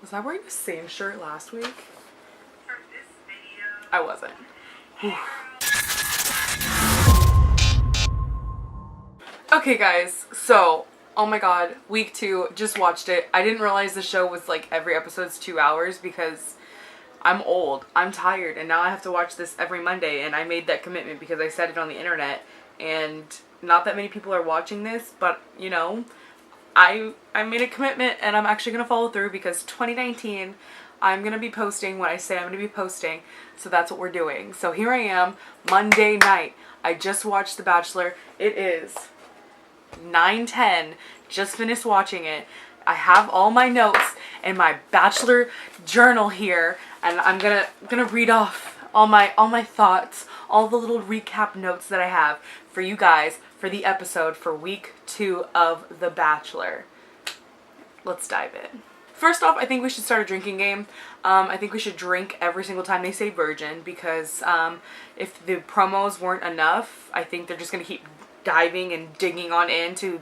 Was I wearing the same shirt last week? I wasn't. Okay guys, so, oh my god, week 2, just watched it. I didn't realize the show was like every episode's 2 hours because I'm old, I'm tired, and now I have to watch this every Monday, and I made that commitment because I said it on the internet, and not that many people are watching this, but you know, I made a commitment and I'm actually gonna follow through because 2019 I'm gonna be posting what I say I'm gonna be posting, so that's what we're doing. So here I am, Monday night. I just watched The Bachelor. It is 9:10. Just finished watching it. I have all my notes in my Bachelor journal here, and I'm gonna read off all my thoughts, all the little recap notes that I have for you guys for the episode for week 2 of The Bachelor. Let's dive in. First off, I think we should start a drinking game. I think we should drink every single time they say virgin because if the promos weren't enough, I think they're just going to keep diving and digging on into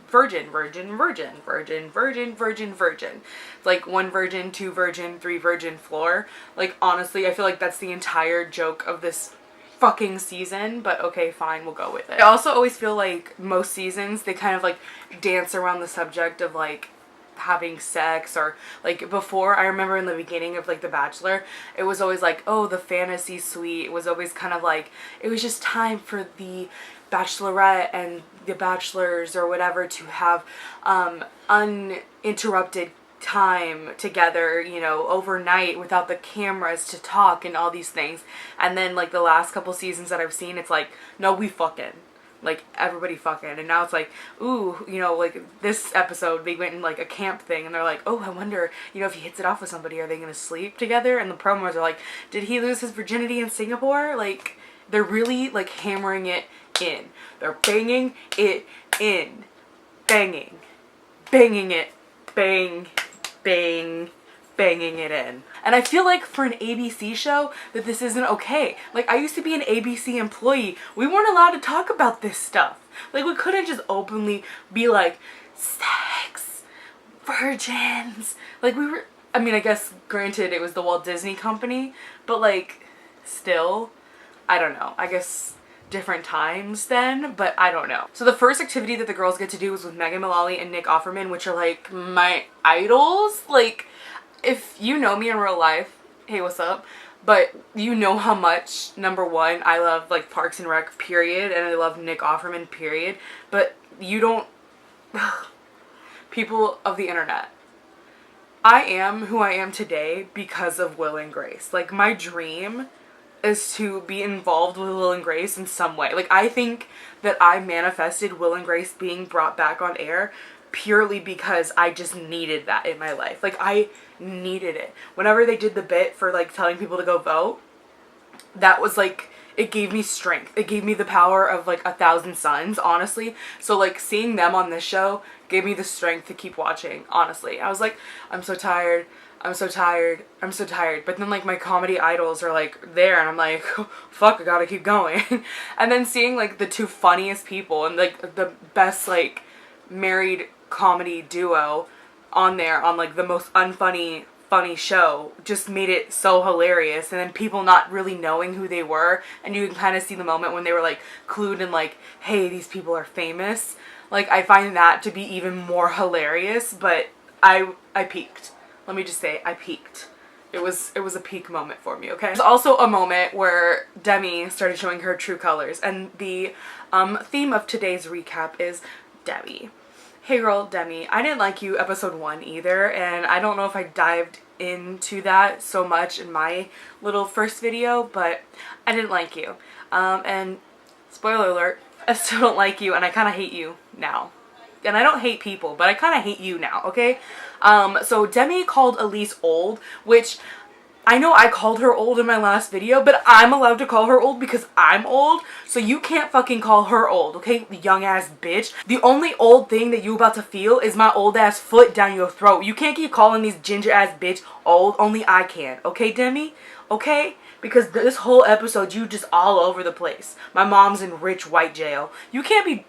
virgin, virgin, virgin, virgin, virgin, virgin, virgin. It's like 1 virgin, 2 virgin, 3 virgin floor. Like, honestly, I feel like that's the entire joke of this fucking season, but okay, fine, we'll go with it. I also always feel like most seasons, they kind of like dance around the subject of like having sex, or like before, I remember in the beginning of like The Bachelor, it was always like, oh, the fantasy suite. It was always kind of like, it was just time for the Bachelorette and the Bachelors or whatever to have uninterrupted time together, you know, overnight without the cameras to talk and all these things. And then like the last couple seasons that I've seen, it's like, no, we fucking, like, everybody fucking. And now it's like, ooh, you know, like this episode they went in like a camp thing and they're like, oh, I wonder, you know, if he hits it off with somebody, are they gonna sleep together? And the promos are like, did he lose his virginity in Singapore? Like, they're really like hammering it in. They're banging it in. Banging it. Bang, bang, banging it in. And I feel like for an ABC show that this isn't okay. Like, I used to be an ABC employee. We weren't allowed to talk about this stuff. Like, we couldn't just openly be like, sex, virgins. Like, we were, I mean, I guess granted it was the Walt Disney Company, but like, still, I don't know. I guess different times then, but I don't know. So the first activity that the girls get to do is with Megan Mullally and Nick Offerman, which are like my idols. Like, if you know me in real life, hey, what's up? But you know how much, number one, I love like Parks and Rec, period, and I love Nick Offerman, period. But you don't, people of the internet, I am who I am today because of Will and Grace. Like, my dream is to be involved with Will and Grace in some way. Like, I think that I manifested Will and Grace being brought back on air purely because I just needed that in my life. Like, I needed it. Whenever they did the bit for like telling people to go vote, that was like, it gave me strength. It gave me the power of like 1,000 suns, honestly. So like, seeing them on this show gave me the strength to keep watching, honestly. I was like, I'm so tired. I'm so tired. I'm so tired. But then like my comedy idols are like there and I'm like, oh, fuck, I gotta keep going. And then seeing like the 2 funniest people and like the best like married comedy duo on there on like the most unfunny funny show just made it so hilarious. And then people not really knowing who they were, and you can kind of see the moment when they were like clued in like, hey, these people are famous. Like, I find that to be even more hilarious. But I peaked. Let me just say, I peaked. It was a peak moment for me, okay? There's also a moment where Demi started showing her true colors, and the theme of today's recap is Demi. Hey girl, Demi, I didn't like you episode 1 either, and I don't know if I dived into that so much in my little first video, but I didn't like you. And spoiler alert, I still don't like you, and I kind of hate you now. And I don't hate people, but I kind of hate you now, okay? So Demi called Elise old, which I know I called her old in my last video, but I'm allowed to call her old because I'm old, so you can't fucking call her old, okay, young ass bitch. The only old thing that you about to feel is my old ass foot down your throat. You can't keep calling these ginger ass bitch old, only I can, okay, Demi? Okay? Because this whole episode, you just all over the place. My mom's in rich white jail. You can't be,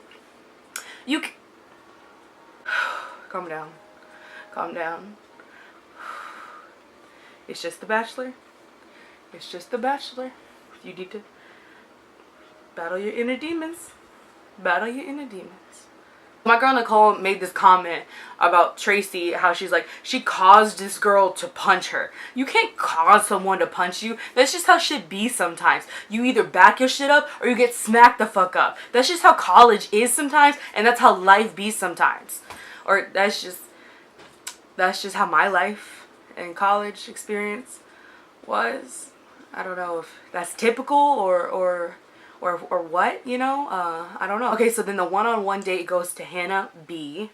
calm down. Calm down. It's just The Bachelor. It's just The Bachelor. You need to battle your inner demons. Battle your inner demons. My girl Nicole made this comment about Tracy, how she's like, she caused this girl to punch her. You can't cause someone to punch you. That's just how shit be sometimes. You either back your shit up or you get smacked the fuck up. That's just how college is sometimes, and that's how life be sometimes. Or that's just how my life and college experience was. I don't know if that's typical or what, you know? I don't know. Okay, so then the one-on-one date goes to Hannah B.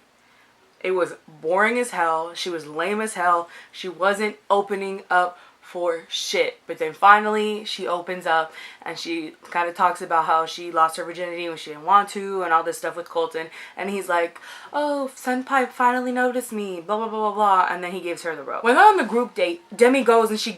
It was boring as hell. She was lame as hell. She wasn't opening up for shit. But then finally she opens up and she kind of talks about how she lost her virginity when she didn't want to and all this stuff with Colton. And he's like, oh, Sunpipe finally noticed me, blah, blah, blah, blah, blah. And then he gives her the rose. When they're on the group date, Demi goes and she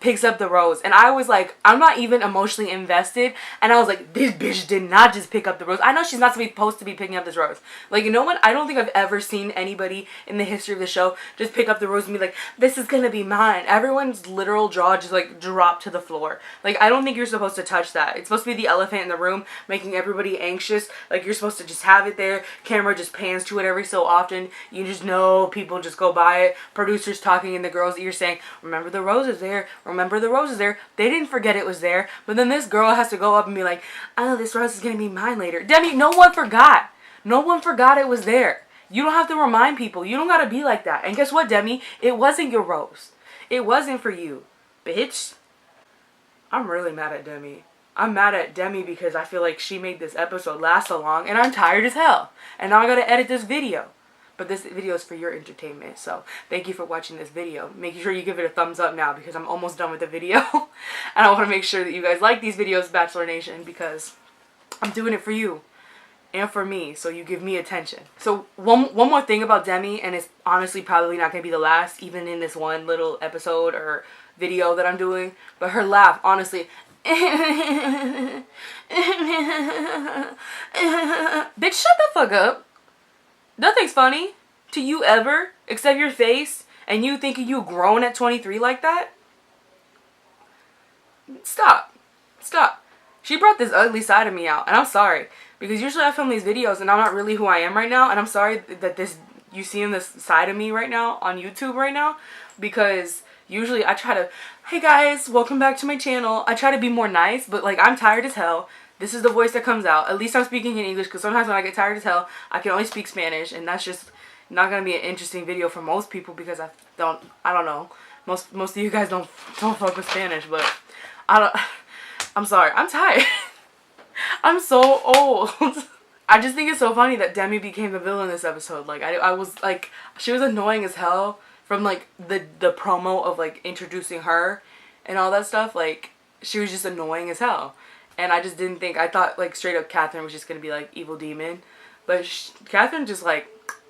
picks up the rose. And I was like, I'm not even emotionally invested. And I was like, this bitch did not just pick up the rose. I know she's not supposed to be picking up this rose. Like, you know what? I don't think I've ever seen anybody in the history of the show just pick up the rose and be like, this is gonna be mine. Everyone's literal jaw just like dropped to the floor. Like, I don't think you're supposed to touch that. It's supposed to be the elephant in the room, making everybody anxious. Like, you're supposed to just have it there. Camera just pans to it every so often. You just know people just go by it. Producers talking in the girl's ear saying, remember the rose is there. Remember the rose is there. They didn't forget it was there. But then this girl has to go up and be like, oh, this rose is gonna be mine later. Demi, no one forgot. No one forgot it was there. You don't have to remind people. You don't gotta be like that. And guess what, Demi? It wasn't your rose. It wasn't for you, bitch. I'm really mad at Demi. I'm mad at Demi because I feel like she made this episode last so long and I'm tired as hell. And now I gotta edit this video. But this video is for your entertainment. So thank you for watching this video. Make sure you give it a thumbs up now because I'm almost done with the video. And I want to make sure that you guys like these videos, Bachelor Nation, because I'm doing it for you and for me. So you give me attention. So one more thing about Demi, and it's honestly probably not going to be the last, even in this one little episode or video that I'm doing. But her laugh, honestly. Bitch, shut the fuck up. Nothing's funny to you ever, except your face, and you thinking you grown at 23 like that? Stop. Stop. She brought this ugly side of me out, and I'm sorry. Because usually I film these videos, and I'm not really who I am right now, and I'm sorry that you seeing this side of me right now on YouTube right now, because usually I try to, hey guys, welcome back to my channel. I try to be more nice, but like, I'm tired as hell. This is the voice that comes out. At least I'm speaking in English, because sometimes when I get tired as hell, I can only speak Spanish, and that's just not gonna be an interesting video for most people because I don't know. Most of you guys don't fuck with Spanish, but I'm sorry. I'm tired. I'm so old. I just think it's so funny that Demi became the villain this episode. Like, I was like, she was annoying as hell from like the promo of like introducing her and all that stuff. Like, she was just annoying as hell. And I just didn't think, I thought like straight up Catherine was just going to be like evil demon. But Catherine just like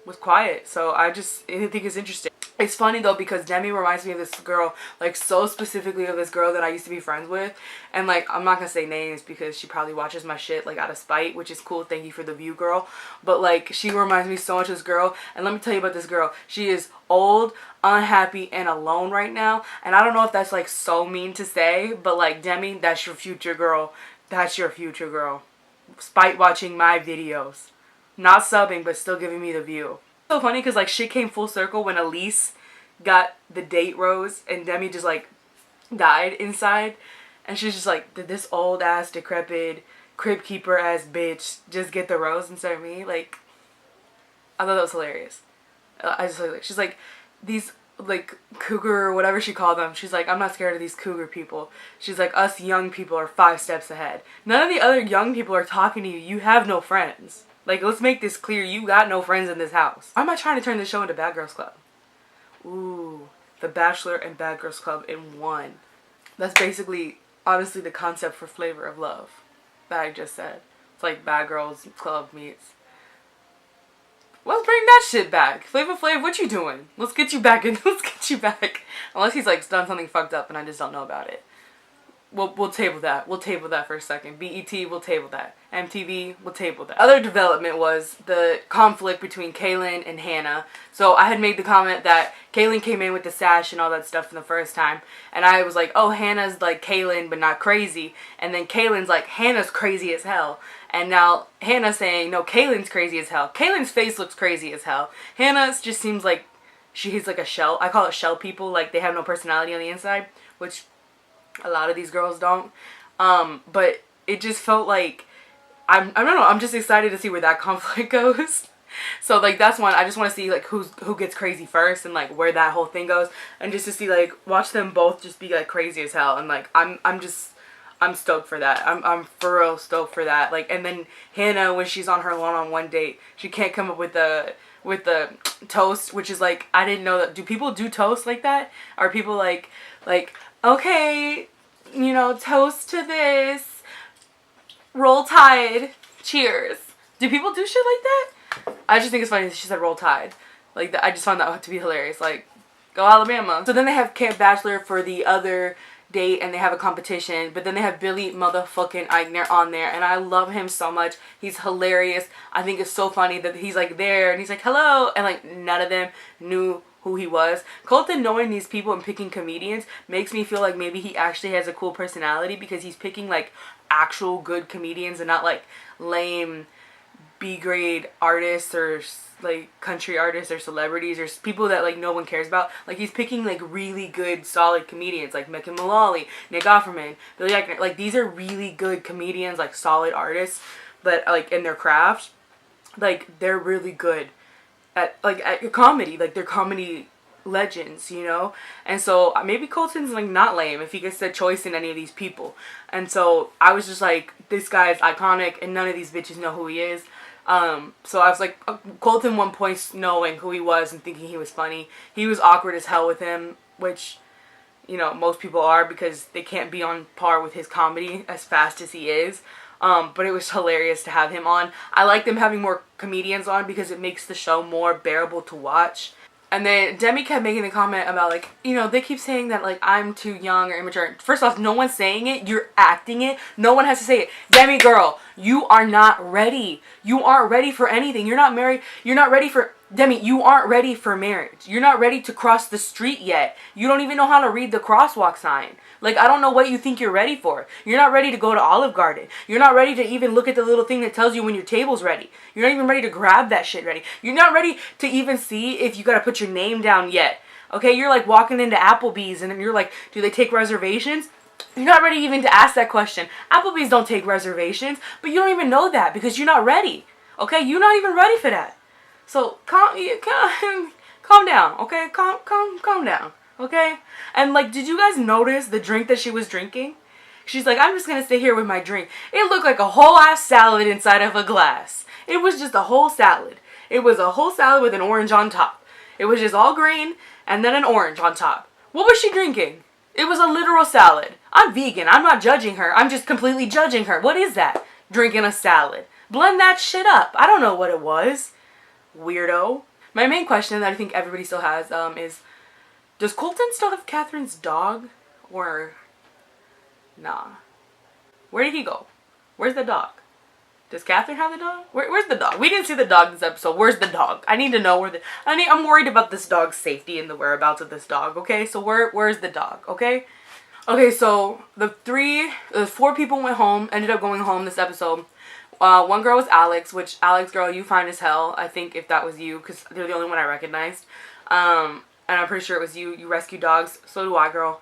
was quiet. So I didn't think it's interesting. It's funny though because Demi reminds me of this girl, like so specifically of this girl that I used to be friends with. And like, I'm not going to say names because she probably watches my shit like out of spite, which is cool. Thank you for the view, girl. But like, she reminds me so much of this girl. And let me tell you about this girl. She is old, unhappy, and alone right now. And I don't know if that's like so mean to say, but like, Demi, that's your future girl. That's your future girl. Spite watching my videos. Not subbing, but still giving me the view. So funny because like shit came full circle when Elise got the date rose and Demi just like died inside. And she's just like, did this old ass decrepit crib keeper ass bitch just get the rose instead of me? Like, I thought that was hilarious. She's like, these like cougar or whatever she called them, she's like, I'm not scared of these cougar people. She's like, us young people are 5 steps ahead. None of the other young people are talking to you. You have no friends. Like, let's make this clear. You got no friends in this house. Why am I trying to turn this show into Bad Girls Club? Ooh, The Bachelor and Bad Girls Club in one. That's basically, honestly, the concept for Flavor of Love that I just said. It's like Bad Girls Club meets. Let's bring that shit back. Flavor Flav, what you doing? Let's get you back in. Let's get you back. Unless he's like done something fucked up and I just don't know about it. We'll table that. We'll table that for a second. BET, we'll table that. MTV, we'll table that. Other development was the conflict between Kaylin and Hannah. So I had made the comment that Kaylin came in with the sash and all that stuff for the first time. And I was like, oh, Hannah's like Kaylin but not crazy. And then Kaylin's like, Hannah's crazy as hell. And now Hannah's saying, no, Kaylin's crazy as hell. Kaylin's face looks crazy as hell. Hannah just seems like she's like a shell. I call it shell people. Like they have no personality on the inside, which a lot of these girls don't. But it just felt like, I don't know, I'm just excited to see where that conflict goes. So like that's one, I just want to see like who gets crazy first and like where that whole thing goes, and just to see like watch them both just be like crazy as hell. And like I'm stoked for that. I'm for real stoked for that. Like, and then Hannah, when she's on her one-on-one date, she can't come up with the toast, which is like, I didn't know that. Do people do toast like that? Are people like okay, you know, toast to this, roll tide, cheers. Do people do shit like that? I just think it's funny that she said roll tide. Like, I just found that to be hilarious. Like, go Alabama. So then they have Camp Bachelor for the other date, and they have a competition. But then they have Billy motherfucking Eichner on there, and I love him so much. He's hilarious. I think it's so funny that he's like there, and he's like, hello, and like none of them knew who he was. Colton knowing these people and picking comedians makes me feel like maybe he actually has a cool personality, because he's picking like actual good comedians and not like lame B-grade artists or like country artists or celebrities or people that like no one cares about. Like he's picking like really good solid comedians like Megan Mullally, Nick Offerman, Billy Eichner. Like these are really good comedians, like solid artists that like in their craft, like they're really good at comedy. Like they're comedy legends, you know. And so maybe Colton's like not lame if he gets the choice in any of these people. And so I was just like, this guy's iconic and none of these bitches know who he is. So I was like, Colton 1 point knowing who he was and thinking he was funny. He was awkward as hell with him, which, you know, most people are, because they can't be on par with his comedy as fast as he is. But it was hilarious to have him on. I like them having more comedians on because it makes the show more bearable to watch. And then Demi kept making the comment about like, you know, they keep saying that like I'm too young or immature. First off, no one's saying it. You're acting it. No one has to say it. Demi girl, you are not ready. You aren't ready for anything. You're not married. You're not ready for... Demi, you aren't ready for marriage. You're not ready to cross the street yet. You don't even know how to read the crosswalk sign. Like, I don't know what you think you're ready for. You're not ready to go to Olive Garden. You're not ready to even look at the little thing that tells you when your table's ready. You're not even ready to grab that shit ready. You're not ready to even see if you gotta put your name down yet. Okay, you're like walking into Applebee's and you're like, do they take reservations? You're not ready even to ask that question. Applebee's don't take reservations, but you don't even know that because you're not ready. Okay, you're not even ready for that. So calm down, okay? Calm down, okay? And like, did you guys notice the drink that she was drinking? She's like, I'm just gonna stay here with my drink. It looked like a whole ass salad inside of a glass. It was just a whole salad. It was a whole salad with an orange on top. It was just all green and then an orange on top. What was she drinking? It was a literal salad. I'm vegan. I'm not judging her. I'm just completely judging her. What is that? Drinking a salad. Blend that shit up. I don't know what it was. Weirdo. My main question that I think everybody still has is, does Colton still have Catherine's dog? Or nah? Where did he go? Where's the dog? Does Catherine have the dog? Where's the dog? We didn't see the dog this episode. Where's the dog? I need to know where I'm worried about this dog's safety and the whereabouts of this dog, okay? So where's the dog, okay? Okay, so the 4 people went home, ended up going home this episode. One girl was Alex, which, Alex, girl, you fine as hell. I think if that was you, because they're the only one I recognized. And I'm pretty sure it was you. You rescue dogs. So do I, girl.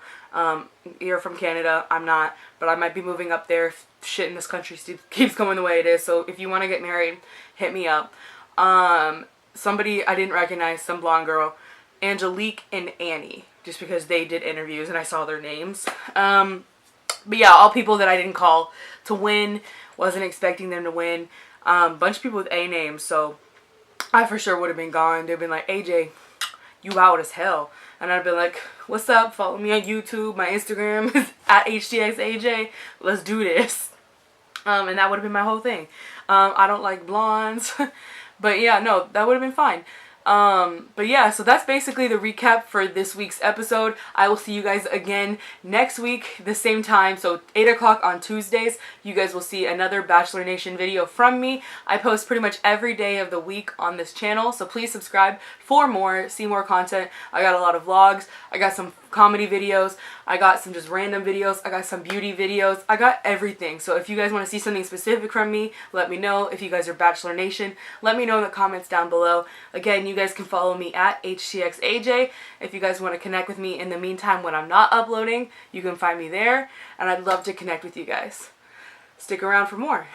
You're from Canada. I'm not. But I might be moving up there if shit in this country keeps going the way it is. So if you want to get married, hit me up. Somebody I didn't recognize, some blonde girl. Angelique and Annie. Just because they did interviews and I saw their names. But yeah, all people that I didn't call to win. Wasn't expecting them to win. Bunch of people with A names, so I for sure would have been gone. They'd been like, AJ, you out as hell. And I'd been like, what's up? Follow me on YouTube. My Instagram is at HTXAJ. Let's do this. And that would have been my whole thing. I don't like blondes. But yeah, no, that would have been fine. But yeah, so that's basically the recap for this week's episode. I will see you guys again next week, the same time. So 8 o'clock on Tuesdays, you guys will see another Bachelor Nation video from me. I post pretty much every day of the week on this channel, so please subscribe for more, see more content. I got a lot of vlogs, I got some comedy videos, I got some just random videos, I got some beauty videos, I got everything. So if you guys want to see something specific from me, let me know. If you guys are Bachelor Nation, let me know in the comments down below. Again, you guys can follow me at HTXAJ. If you guys want to connect with me in the meantime when I'm not uploading, you can find me there, and I'd love to connect with you guys. Stick around for more.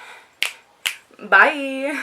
Bye!